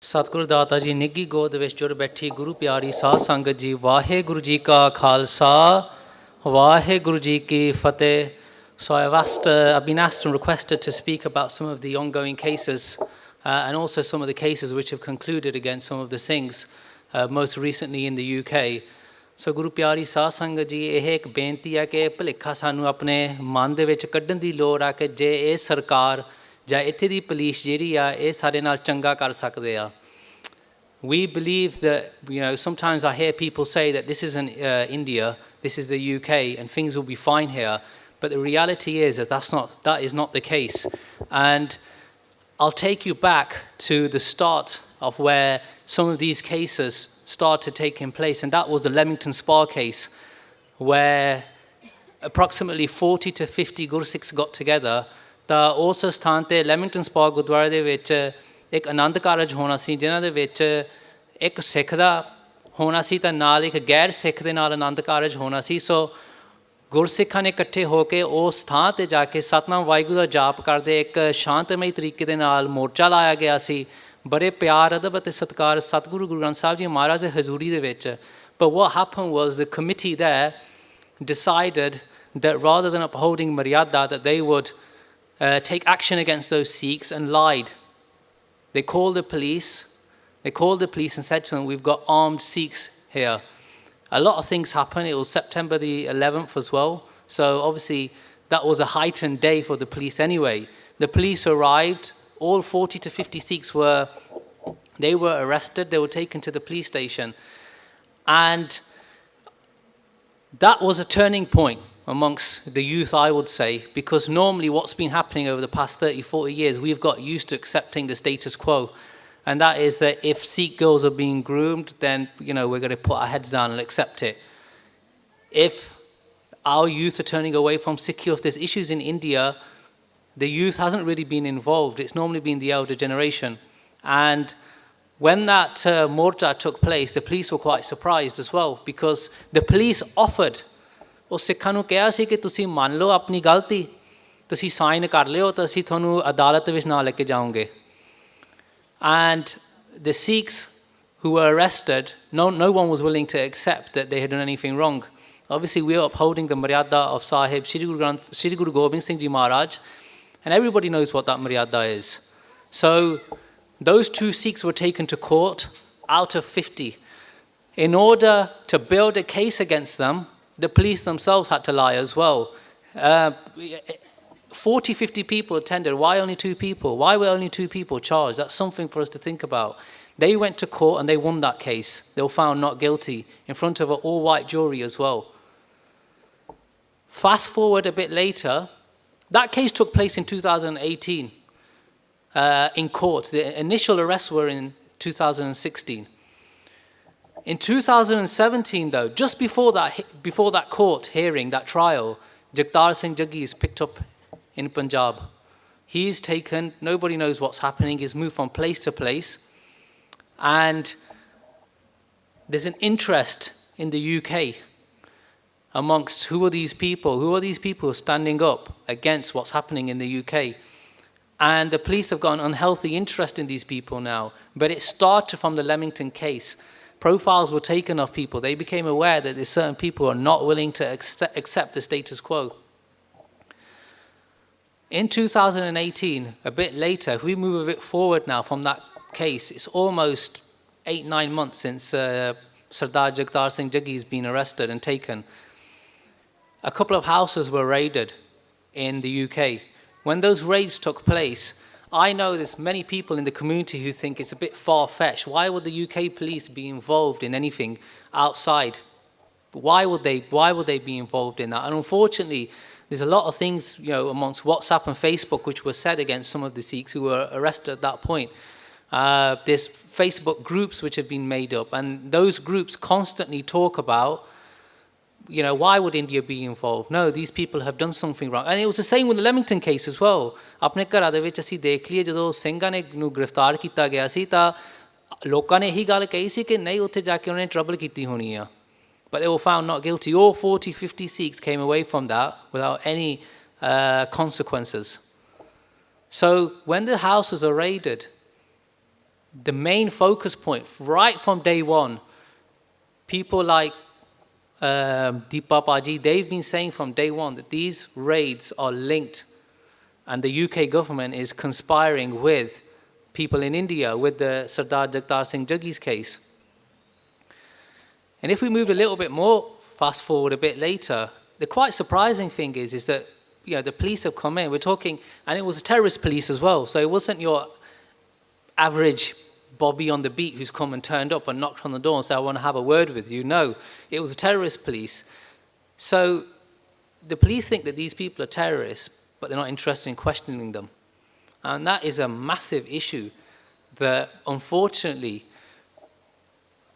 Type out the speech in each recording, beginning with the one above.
ਸਤਿਗੁਰ ਦਾਤਾ ਜੀ ਨਿੱਘੀ ਗੋਦ ਵਿੱਚ ਜੁੜ ਬੈਠੀ ਗੁਰੂ ਪਿਆਰੀ ਸਾਧ ਸੰਗਤ ਜੀ ਵਾਹਿਗੁਰੂ ਜੀ ਕਾ ਖਾਲਸਾ ਵਾਹਿਗੁਰੂ ਜੀ ਕੀ ਫਤਿਹ. So I've been asked and requested to speak about some of the ongoing cases and also some of the cases which have concluded against some of the Singhs, most recently in the UK. So ਗੁਰੂ ਪਿਆਰੀ ਸਾਧ ਸੰਗਤ ਜੀ ਇਹ ਇੱਕ ਬੇਨਤੀ ਹੈ ਕਿ ਭੁਲੇਖਾ ਸਾਨੂੰ ਆਪਣੇ ਮਨ ਦੇ ਵਿੱਚ ਕੱਢਣ ਦੀ ਲੋੜ ਆ ਕਿ ਜੇ ਇਹ ਸਰਕਾਰ ਜਾਂ ਇੱਥੇ ਦੀ ਪੁਲਿਸ ਜਿਹੜੀ ਆ ਇਹ ਸਾਡੇ ਨਾਲ ਚੰਗਾ ਕਰ ਸਕਦੇ ਆ. We believe that, sometimes I hear people say that this isn't India, this is the UK and things will be fine here. But the reality is that that is not the case. And I'll take you back to the start of where some of these cases started taking place, and that was the Leamington Spa case, where approximately 40 to 50 Gursikhs got together. ਤਾਂ ਉਸ ਸਥਾਨ 'ਤੇ Leamington spa ਗੁਰਦੁਆਰੇ ਦੇ ਵਿੱਚ ਇੱਕ ਆਨੰਦ ਕਾਰਜ ਹੋਣਾ ਸੀ ਜਿਨ੍ਹਾਂ ਦੇ ਵਿੱਚ ਇੱਕ ਸਿੱਖ ਦਾ ਹੋਣਾ ਸੀ ਤਾਂ ਨਾਲ ਇੱਕ ਗੈਰ ਸਿੱਖ ਦੇ ਨਾਲ ਆਨੰਦ ਕਾਰਜ ਹੋਣਾ ਸੀ. ਸੋ ਗੁਰਸਿੱਖਾਂ ਨੇ ਇਕੱਠੇ ਹੋ ਕੇ ਉਸ ਥਾਂ 'ਤੇ ਜਾ ਕੇ ਸਤਿਨਾਮ ਵਾਹਿਗੁਰੂ ਦਾ ਜਾਪ ਕਰਦੇ ਇੱਕ ਸ਼ਾਂਤਮਈ ਤਰੀਕੇ ਦੇ ਨਾਲ ਮੋਰਚਾ ਲਾਇਆ ਗਿਆ ਸੀ ਬੜੇ ਪਿਆਰ ਅਦਬ ਅਤੇ ਸਤਿਕਾਰ ਸਤਿਗੁਰੂ ਗੁਰੂ ਗ੍ਰੰਥ ਸਾਹਿਬ ਜੀ ਮਹਾਰਾਜ ਦੀ ਹਜ਼ੂਰੀ ਦੇ ਵਿੱਚ. But what happened was the committee there decided that rather than upholding Maryada that they would take action against those Sikhs and lied. They called the police and said to them, we've got armed Sikhs here. A lot of things happened. It was September the 11th as well. So obviously that was a heightened day for the police anyway. The police arrived. All 40 to 50 Sikhs were arrested. They were taken to the police station. And that was a turning point amongst the youth, I would say, because normally what's been happening over the past 30, 40 years, we've got used to accepting the status quo. And that is that if Sikh girls are being groomed, then, we're going to put our heads down and accept it. If our youth are turning away from Sikh youth, there's issues in India, the youth hasn't really been involved. It's normally been the elder generation. And when that morta took place, the police were quite surprised as well, because the police offered ਉਹ ਸਿੱਖਾਂ ਨੂੰ ਕਿਹਾ ਸੀ ਕਿ ਤੁਸੀਂ ਮੰਨ ਲਓ ਆਪਣੀ ਗਲਤੀ ਤੁਸੀਂ ਸਾਈਨ ਕਰ ਲਿਓ ਤਾਂ ਅਸੀਂ ਤੁਹਾਨੂੰ ਅਦਾਲਤ ਵਿੱਚ ਨਾ ਲੈ ਕੇ ਜਾਵਾਂਗੇ. And the Sikhs who were arrested, no one was willing to accept that they had done anything wrong. Obviously we are upholding the Maryada of Sahib, Shri Guru Gobind Singh Ji Maharaj, and everybody knows what that Maryada is. So those two Sikhs were taken to court out of 50. In order to build a case against them, the police themselves had to lie as well. 40, 50 people attended. Why only 2 people? Why were only 2 people charged? That's something for us to think about. They went to court and they won that case. They were found not guilty in front of an all-white jury as well. Fast forward a bit later, that case took place in 2018 in court. The initial arrests were in 2016. In 2017, though, just before that court hearing, that trial, Jagtar Singh Jaggi is picked up in Punjab. He's taken, nobody knows what's happening, he's moved from place to place. And there's an interest in the UK amongst who are these people standing up against what's happening in the UK. And the police have got an unhealthy interest in these people now. But it started from the Leamington case. Profiles were taken of people. They became aware that there's certain people who are not willing to accept the status quo. In 2018, a bit later, if we move a bit forward now from that case, it's almost 8-9 months since Sardar Jagtar Singh Jaggi has been arrested and taken. A couple of houses were raided in the UK. When those raids took place, I know there's many people in the community who think it's a bit far-fetched. Why would the UK police be involved in anything outside? Why would they be involved in that? And unfortunately, there's a lot of things, amongst WhatsApp and Facebook which were said against some of the Sikhs who were arrested at that point. There's Facebook groups which have been made up, and those groups constantly talk about, why would India be involved? No, these people have done something wrong. And it was the same with the Leamington case as well. ਆਪਣੇ ਘਰਾਂ ਦੇ ਵਿੱਚ ਅਸੀਂ ਦੇਖ ਲਈਏ ਜਦੋਂ ਸਿੰਘਾਂ ਨੂੰ ਗ੍ਰਿਫਤਾਰ ਕੀਤਾ ਗਿਆ ਸੀ ਤਾਂ ਲੋਕਾਂ ਨੇ ਇਹੀ ਗੱਲ ਕਹੀ ਸੀ ਕਿ ਨਹੀਂ ਉੱਥੇ ਜਾ ਕੇ ਉਹਨਾਂ ਨੇ ਟਰਬਲ ਕੀਤੀ ਹੋਣੀ ਆ. But they were found not guilty. All 40, 50 Sikhs came away from that without any consequences. So when the houses are raided, the main focus point, right from day one, people like Deepa Paji, they've been saying from day one that these raids are linked, and the UK government is conspiring with people in India, with the Sardar Jagtar Singh Jaggi's case. And if we move a little bit more, fast forward a bit later, the quite surprising thing is that the police have come in. We're talking, and it was a terrorist police as well, so it wasn't your average Bobby on the beat who's come and turned up and knocked on the door and said, I want to have a word with you. No, it was a terrorist police. So the police think that these people are terrorists, but they're not interested in questioning them. And that is a massive issue that, unfortunately,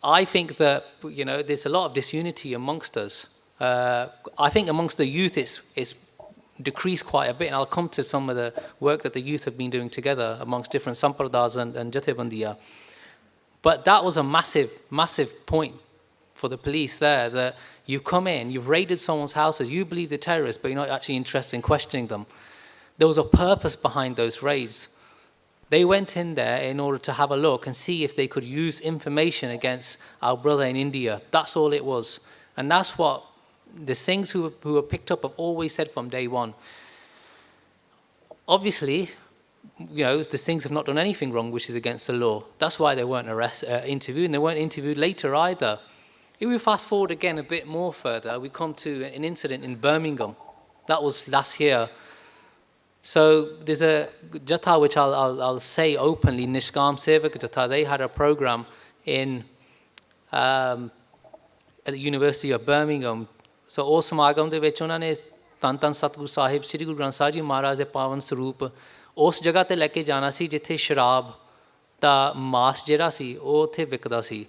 I think that there's a lot of disunity amongst us. I think amongst the youth it's decreased quite a bit, and I'll come to some of the work that the youth have been doing together amongst different sampradas and jathebandiya. But that was a massive, massive point for the police there, that you come in, you've raided someone's houses, you believe they're terrorists, but you're not actually interested in questioning them. There was a purpose behind those raids. They went in there in order to have a look and see if they could use information against our brother in India. That's all it was. And that's what the Singhs who were picked up have always said from day one. Obviously, the Singhs have not done anything wrong which is against the law. That's why they weren't interviewed, and they weren't interviewed later either. If we fast forward again a bit more further, we come to an incident in Birmingham. That was last year. So there's a Jatha which I'll say openly, Nishkam Sevak Jatha. They had a program at the University of Birmingham. So ਉਹ ਸਮਾਗਮ ਦੇ ਵਿੱਚ ਉਹਨਾਂ ਨੇ ਧੰਨ ਧੰਨ ਸਤਿਗੁਰੂ ਸਾਹਿਬ ਸ੍ਰੀ ਗੁਰੂ ਗ੍ਰੰਥ ਸਾਹਿਬ ਜੀ ਮਹਾਰਾਜ ਦੇ ਪਾਵਨ ਸਰੂਪ ਉਸ ਜਗ੍ਹਾ ਤੇ ਲੈ ਕੇ ਜਾਣਾ ਸੀ ਜਿੱਥੇ ਸ਼ਰਾਬ ਦਾ ਮਾਸ ਜਿਹੜਾ ਸੀ ਉਹ ਉੱਥੇ ਵਿਕਦਾ ਸੀ.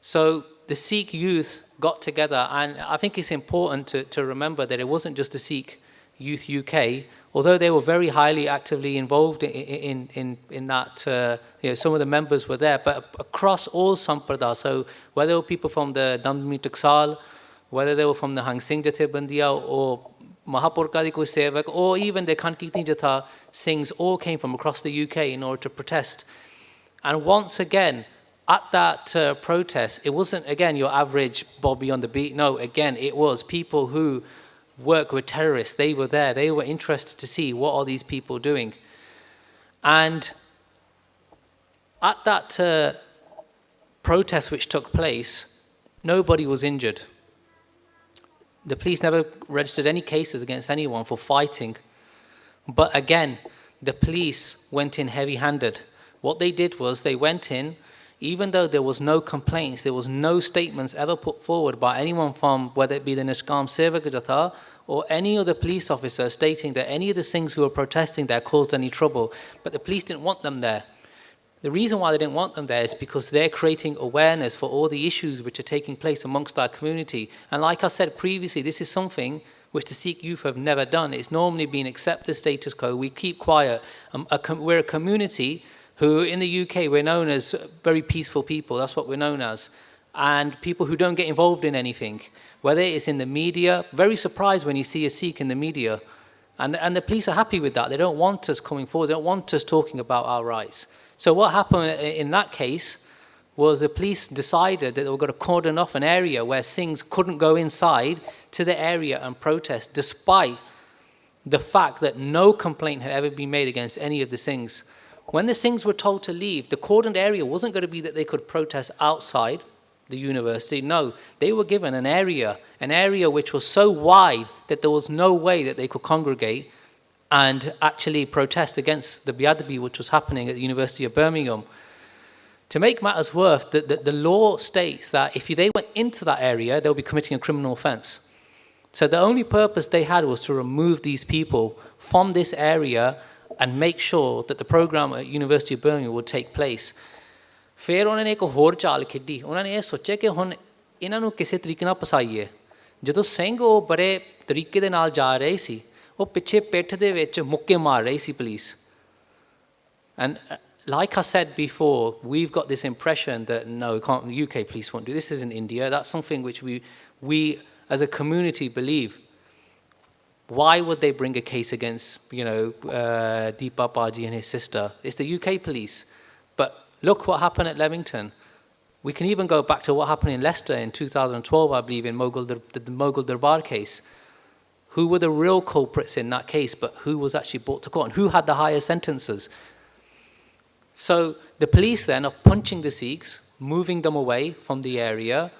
So the Sikh youth got together, and I think it's important to remember that it wasn't just the Sikh Youth UK, although they were very highly actively involved in that, some of the members were there, but across all Samprada, so whether they were people from the Damdami Taksal, whether they were from the Hang Singh Jathebandiya or Mahapurka di koi sevak, or even the Khan Kirtani Jatha Singhs, all came from across the UK in order to protest. And once again, at that protest, it wasn't, again, your average Bobby on the beat. No, again, it was people who work with terrorists. They were there. They were interested to see what are these people doing. And at that protest which took place, nobody was injured. The police never registered any cases against anyone for fighting. But again, the police went in heavy-handed. What they did was they went in, even though there was no complaints, there was no statements ever put forward by anyone from, whether it be the Nishkam Sevak Jatha or any other police officer stating that any of the Singhs who were protesting there caused any trouble. But the police didn't want them there. The reason why they didn't want them there is because they're creating awareness for all the issues which are taking place amongst our community. And like I said previously, this is something which the Sikh youth have never done. It's normally been accept the status quo, we keep quiet. We're a community who in the UK we're known as very peaceful people, that's what we're known as. And people who don't get involved in anything, whether it's in the media, very surprised when you see a Sikh in the media. And the police are happy with that. They don't want us coming forward, they don't want us talking about our rights. So what happened in that case was the police decided that they were going to cordon off an area where Singhs couldn't go inside to the area and protest, despite the fact that no complaint had ever been made against any of the Singhs. When the Singhs were told to leave, the cordoned area wasn't going to be that they could protest outside the university. No, they were given an area which was so wide that there was no way that they could congregate and actually protest against the Biadabi which was happening at the University of Birmingham. To make matters worse, the law states that if they went into that area, they'll be committing a criminal offence. So the only purpose they had was to remove these people from this area and make sure that the program at University of Birmingham would take place. ਫਿਰ ਉਹਨਾਂ ਨੇ ਇੱਕ ਹੋਰ ਚਾਲ ਖੇਡੀ ਉਹਨਾਂ ਨੇ ਇਹ ਸੋਚਿਆ ਕਿ ਹੁਣ ਇਹਨਾਂ ਨੂੰ ਕਿਸੇ ਤਰੀਕੇ ਨਾਲ ਫਸਾਈਏ ਜਦੋਂ ਸਿੰਘ ਉਹ ਬੜੇ ਤਰੀਕੇ ਦੇ ਨਾਲ ਜਾ ਰਹੇ ਸੀ ਉਹ ਪਿੱਛੇ ਪਿੱਠ ਦੇ ਵਿੱਚ ਮੁੱਕੇ ਮਾਰ ਰਹੀ ਸੀ police. And like I said before, we've got this impression that no, UK police won't do this. Isn't India. That's something which we as a community believe. Why would they bring a case against Deepa Paji and his sister? It's the UK police. But Look what happened at Leamington. We can even go back to what happened in Leicester in 2012, I believe, in the Mughal Darbar case. Who were the real culprits in that case, but who was actually brought to court, and who had the highest sentences? So the police then are punching the Sikhs, moving them away from the area.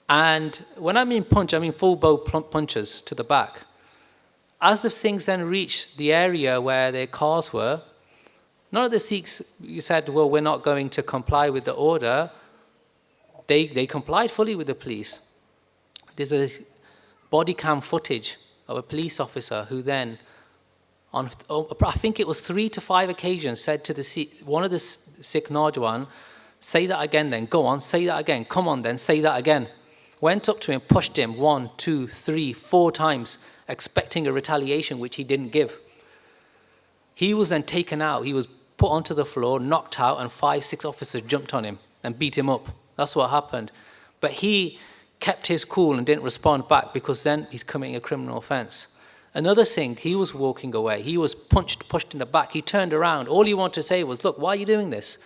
And when I mean punch, I mean full bow punches to the back. As the Sikhs then reached the area where their cars were, none of the Sikhs said, well, we're not going to comply with the order. They complied fully with the police. There's a body cam footage of a police officer who then, on I think it was 3 to 5 occasions, said to one of the Sikh Najwan, say that again then, go on, say that again, come on then, say that again. Went up to him, pushed him 1, 2, 3, 4 times, expecting a retaliation which he didn't give. He was then taken out, he was put onto the floor, knocked out, and 5, 6 officers jumped on him and beat him up. That's what happened. But he kept his cool and didn't respond back, because then he's committing a criminal offence. Another Sikh, he was walking away. He was pushed in the back. He turned around. All he wanted to say was, look, why are you doing this?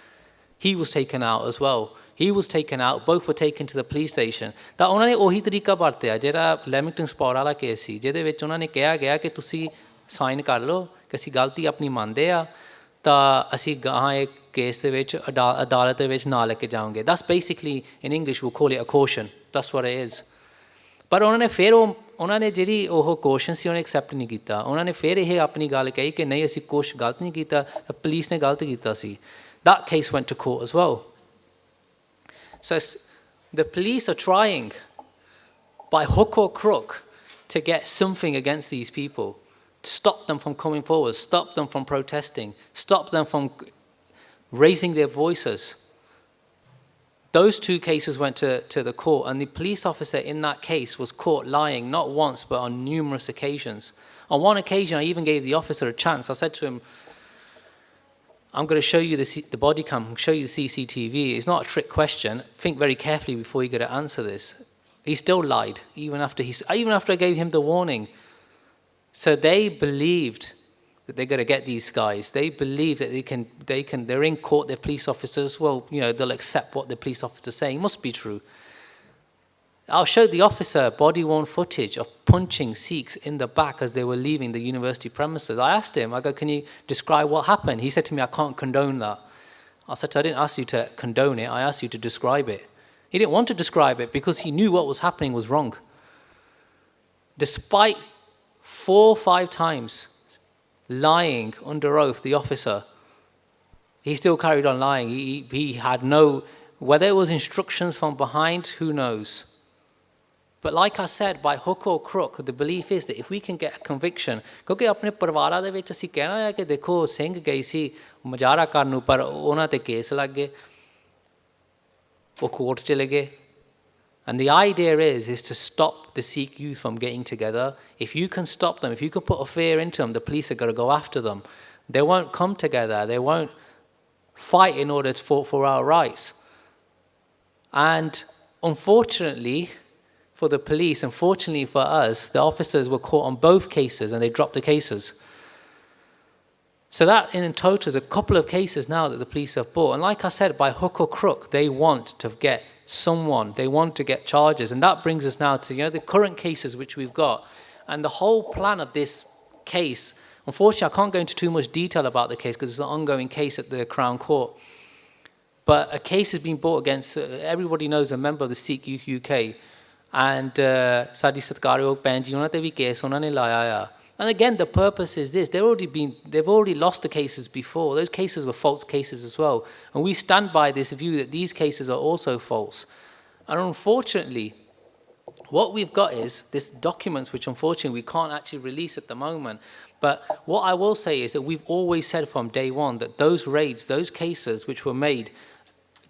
He was taken out as well. He was taken out. Both were taken to the police station. ਤਾਂ ਉਹਨਾਂ ਨੇ ਉਹੀ ਤਰੀਕਾ ਵਰਤਿਆ ਜਿਹੜਾ Leamington spa ਵਾਲਾ case ਸੀ, ਜਿਹਦੇ ਵਿੱਚ ਉਹਨਾਂ ਨੇ ਕਿਹਾ ਗਿਆ ਕਿ ਤੁਸੀਂ ਸਾਈਨ ਕਰ ਲਓ ਕਿ ਅਸੀਂ ਗਲਤੀ ਆਪਣੀ ਮੰਨਦੇ ਆ, ਤਾਂ ਅਸੀਂ ਗਾਹਾਂ ਇੱਕ ਕੇਸ ਦੇ ਵਿੱਚ ਅਦਾਲਤ ਦੇ ਵਿੱਚ ਨਾ ਲੈ ਕੇ ਜਾਵਾਂਗੇ. That's basically, in English, we'll call it a caution. That's what it is. ਪਰ ਉਹਨਾਂ ਨੇ ਜਿਹੜੀ ਉਹ caution ਸੀ, ਉਹਨੇ accept ਨਹੀਂ ਕੀਤਾ. ਉਹਨਾਂ ਨੇ ਫਿਰ ਇਹ ਆਪਣੀ ਗੱਲ ਕਹੀ ਕਿ ਨਹੀਂ, ਅਸੀਂ ਕੁਛ ਗਲਤ ਨਹੀਂ ਕੀਤਾ, ਪੁਲਿਸ ਨੇ ਗਲਤ ਕੀਤਾ ਸੀ. That case went to court as well. So the police are trying, by hook or crook, to get something against these people, to stop them from coming forward, stop them from protesting, stop them from raising their voices. Those 2 cases went to the court, and the police officer in that case was caught lying, not once, but on numerous occasions. On one occasion, I even gave the officer a chance. I said to him, I'm going to show you the body cam, show you the CCTV. It's not a trick question. Think very carefully before you're going to answer this. He still lied, even after I gave him the warning. So they believed that they're going to get these guys. They believe that they're in court, they're police officers. Well, they'll accept what the police officer's saying. It must be true. I'll show the officer body-worn footage of punching Sikhs in the back as they were leaving the university premises. I asked him, I go, can you describe what happened? He said to me, I can't condone that. I said, I didn't ask you to condone it, I asked you to describe it. He didn't want to describe it because he knew what was happening was wrong. Despite 4 or 5 times lying under oath, the officer, he still carried on lying. He had no, whether it was instructions from behind, who knows. But like I said, by hook or crook, the belief is that if we can get a conviction, ਕਿਉਂਕਿ ਆਪਣੇ ਪਰਿਵਾਰਾਂ ਦੇ ਵਿੱਚ ਅਸੀਂ ਕਹਿਣਾ ਹੈ ਕਿ ਦੇਖੋ ਸਿੰਘ ਗਈ ਸੀ ਮੁਜ਼ਾਹਰਾ ਕਰਨ ਨੂੰ, ਪਰ ਉਹਨਾਂ ਤੇ ਕੇਸ ਲੱਗ ਗਏ, ਉਹ ਕੋਰਟ ਚਲੇ ਗਏ. And the idea is to stop the Sikh youth from getting together. If you can stop them, if you can put a fear into them, the police are going to go after them. They won't come together. They won't fight in order for our rights. And unfortunately for the police, unfortunately for us, the officers were caught on both cases and they dropped the cases. So that in total is a couple of cases now that the police have brought. And like I said, by hook or crook, they want to get someone, they want to get charges. And that brings us now to the current cases which we've got. And the whole plan of this case, unfortunately I can't go into too much detail about the case because it's an ongoing case at the Crown Court. But a case has been brought against, everybody knows, a member of the Sikh Youth UK. And Sadi Satkariyog Benji, ਉਹਨਾਂ ਤੇ ਵੀ case ਉਹਨਾਂ ਨੇ ਲਾਇਆ ਆ. And again, the purpose is this. They've already lost the cases before. Those cases were false cases as well. And we stand by this view that these cases are also false. And unfortunately, what we've got is these documents, which unfortunately we can't actually release at the moment. But what I will say is that we've always said from day one that those raids, those cases which were made,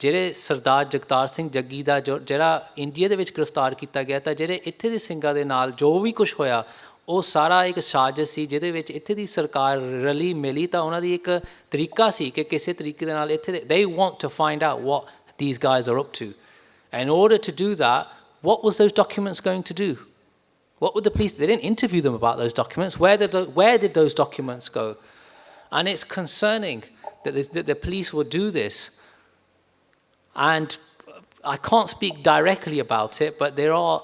ਜਿਹੜੇ ਸਰਦਾਰ ਜਗਤਾਰ ਸਿੰਘ ਜੱਗੀ ਦਾ ਜਿਹੜਾ India ਦੇ ਵਿੱਚ ਗ੍ਰਿਫਤਾਰ ਕੀਤਾ ਗਿਆ, ਤਾਂ ਜਿਹੜੇ ਇੱਥੇ ਦੇ ਸਿੰਘਾਂ ਦੇ ਨਾਲ ਜੋ ਵੀ ਕੁਛ ਹੋਇਆ, ਉਹ ਸਾਰਾ ਇੱਕ ਸਾਜ਼ਿਸ਼ ਸੀ ਜਿਹਦੇ ਵਿੱਚ ਇੱਥੇ ਦੀ ਸਰਕਾਰ ਰਲੀ ਮਿਲੀ, ਤਾਂ ਉਹਨਾਂ ਦੀ ਇੱਕ ਤਰੀਕਾ ਸੀ ਕਿ ਕਿਸੇ ਤਰੀਕੇ ਦੇ ਨਾਲ ਇੱਥੇ ਦੇ, they want to find out what these guys are up to. And in order to do that, what was those documents going to do? What would the police, they didn't interview them about those documents. Where did those documents go? And it's concerning that the police will do this. And I can't speak directly about it, but there are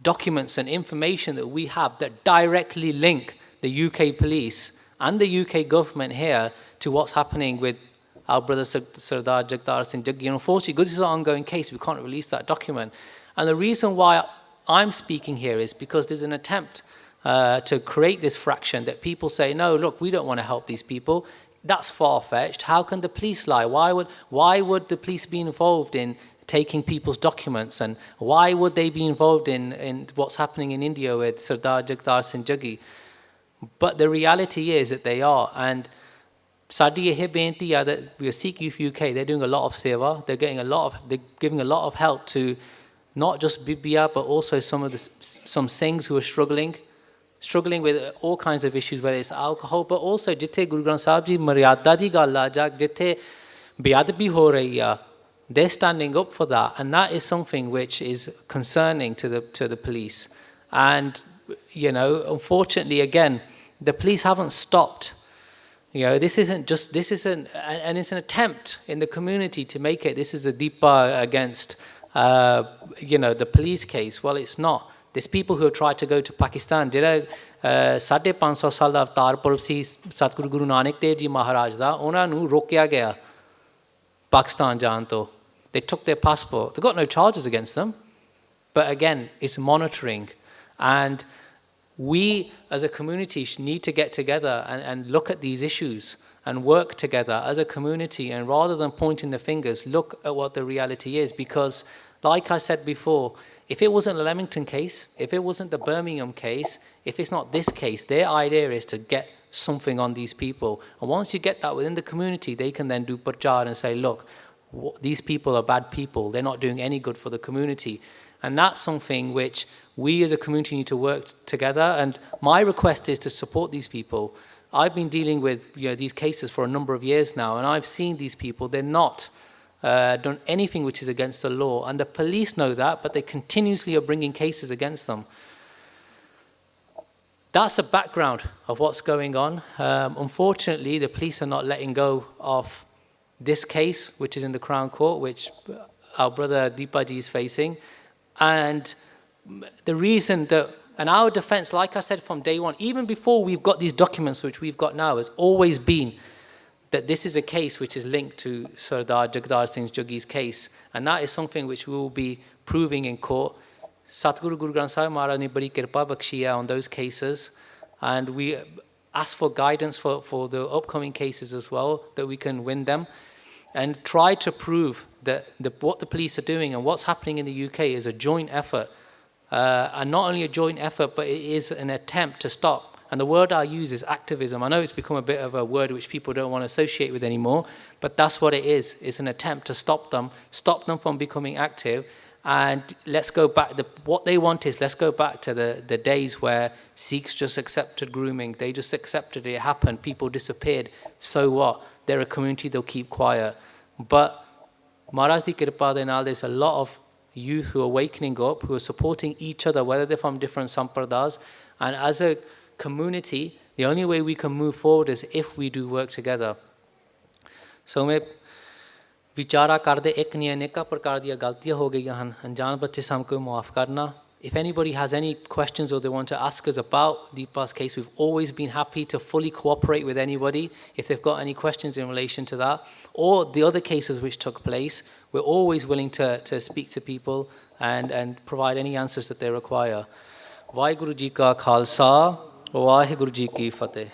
documents and information that we have that directly link the UK police and the UK government here to what's happening with our brother Sardar Jagtar Singh Jaggi. And unfortunately, because it's an ongoing case, we can't release that document. And the reason why I'm speaking here is because there's an attempt to create this fraction that people say, no, look, we don't want to help these people. That's far-fetched. How can the police lie? Why would the police be involved in taking people's documents? And why would they be involved in what's happening in India with Sardar Jagtar Singh Jaggi? But the reality is that they are. And Sadi eh benti hai that we are Sikh Youth UK, they're doing a lot of seva. They're giving a lot of help to not just Bibia, but also some Singhs who are struggling with all kinds of issues, whether it's alcohol, but also jithe Guru Granth Sahib ji maryada di gall aa ja, jithe beadbi ho rahi hai, they're standing up for that, and that is something which is concerning to the police. And you know, unfortunately, again, the police haven't stopped. You know, this isn't, and it's an attempt in the community to make it, this is a Deepa against, you know, the police case. Well, it's not. There's people who have tried to go to Pakistan. Jira 550 ਸਾਲ ਦਾ ਅਵਤਾਰ ਪੁਰਬ ਸੀ ਸਤਿਗੁਰੂ ਗੁਰੂ ਨਾਨਕ ਦੇਵ ਜੀ ਮਹਾਰਾਜ ਦਾ, ਉਹਨਾਂ ਨੂੰ ਰੋਕਿਆ ਗਿਆ Pakistan ਜਾਣ ਤੋਂ. They took their passport. They got no charges against them. But again, it's monitoring. And we as a community need to get together and look at these issues and work together as a community, and rather than pointing the fingers, look at what the reality is. Because like I said before, if it wasn't the Leamington case, if it wasn't the Birmingham case, if it's not this case, their idea is to get something on these people. And once you get that within the community, they can then do prachar and say, look, these people are bad people. They're not doing any good for the community. And that's something which we as a community need to work together. And my request is to support these people. I've been dealing with these cases for a number of years now, and I've seen these people. They're not done anything which is against the law. And the police know that, but they continuously are bringing cases against them. That's a background of what's going on. Unfortunately, the police are not letting go of this case, which is in the Crown Court, which our brother Deepaji is facing. And the reason that, and our defense, like I said from day one, even before we've got these documents which we've got now, has always been that this is a case which is linked to Sardar Jagtar Singh Jaggi's case. And that is something which we will be proving in court. Satguru Guru Granth Sahib Maharaj ne badi kirpa bakshi hai on those cases. And we ask for guidance for the upcoming cases as well, that we can win them. And try to prove that what the police are doing and what's happening in the UK is a joint effort. And not only a joint effort, but it is an attempt to stop. And the word I use is activism. I know it's become a bit of a word which people don't want to associate with anymore, but that's what it is. It's an attempt to stop them from becoming active. And let's go back, what they want is, let's go back to the days where Sikhs just accepted grooming. They just accepted it happened. People disappeared. So what? They're a community, they'll keep quiet. But Maharaj di Kirpa de naal, there's a lot of youth who are wakening up, who are supporting each other, whether they're from different sampradas. And as a community, the only way we can move forward is if we do work together. So मैं विचारा करदे एक नहीं अनेका प्रकार दी गलतियां हो गई हैं, अनजान बच्चे से हमको माफ़ करना. If anybody has any questions or they want to ask us about Deepa's case, we've always been happy to fully cooperate with anybody. If they've got any questions in relation to that, or the other cases which took place, we're always willing to speak to people and provide any answers that they require. Vaheguru Ji Ka Khalsa, Vaheguru Ji Ki Fateh.